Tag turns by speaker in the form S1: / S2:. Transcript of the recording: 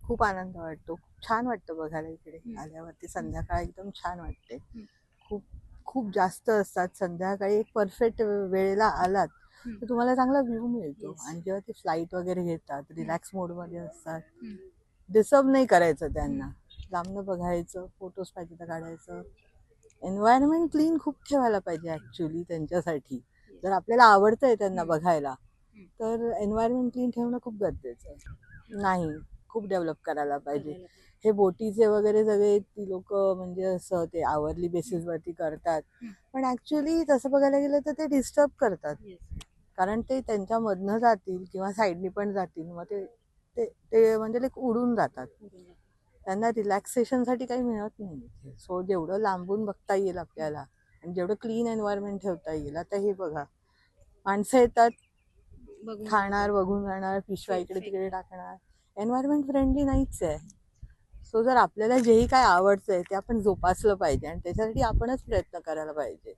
S1: खूप आनंद वाटतो. छान वाटतं बघायला इकडे आल्यावरती. संध्याकाळ एकदम छान वाटते. खूप खूप जास्त असतात. संध्याकाळी एक परफेक्ट वेळेला आलात तर तुम्हाला चांगला व्ह्यू मिळतो. आणि जेव्हा ते फ्लाईट वगैरे घेतात, रिलॅक्स मोडमध्ये असतात, डिस्टर्ब नाही करायचं त्यांना, लांबनं बघायचं, फोटोज पाहिजे तर काढायचं. एन्व्हायरमेंट क्लीन खूप ठेवायला पाहिजे ऍक्च्युली त्यांच्यासाठी. जर आपल्याला आवडतंय त्यांना बघायला तर एन्व्हायरमेंट क्लीन ठेवणं खूप गरजेचं आहे. नाही, खूप डेव्हलप करायला पाहिजे. हे बोटीचे वगैरे सगळे ती लोक म्हणजे असं ते आवरली बेसिसवरती करतात, पण ऍक्च्युली तसं बघायला गेलं तर ते डिस्टर्ब करतात. कारण ते त्यांच्यामधनं जातील किंवा साईडनी पण जातील, मग ते ते ते म्हणजे लाईक उडून जातात. त्यांना रिलॅक्सेशनसाठी काही मिळत नाही. सो जेवढं लांबून बघता येईल आपल्याला आणि जेवढं क्लीन एन्व्हायरमेंट ठेवता येईल. आता हे बघा, माणसं येतात, खाणार, बघून जाणार, पिशव्या इकडे तिकडे टाकणार. एन्व्हायरमेंट फ्रेंडली नाहीच आहे. सो जर आपल्याला जेही काय आवडतंय ते आपण जोपासलं पाहिजे आणि त्याच्यासाठी आपणच प्रयत्न करायला पाहिजे.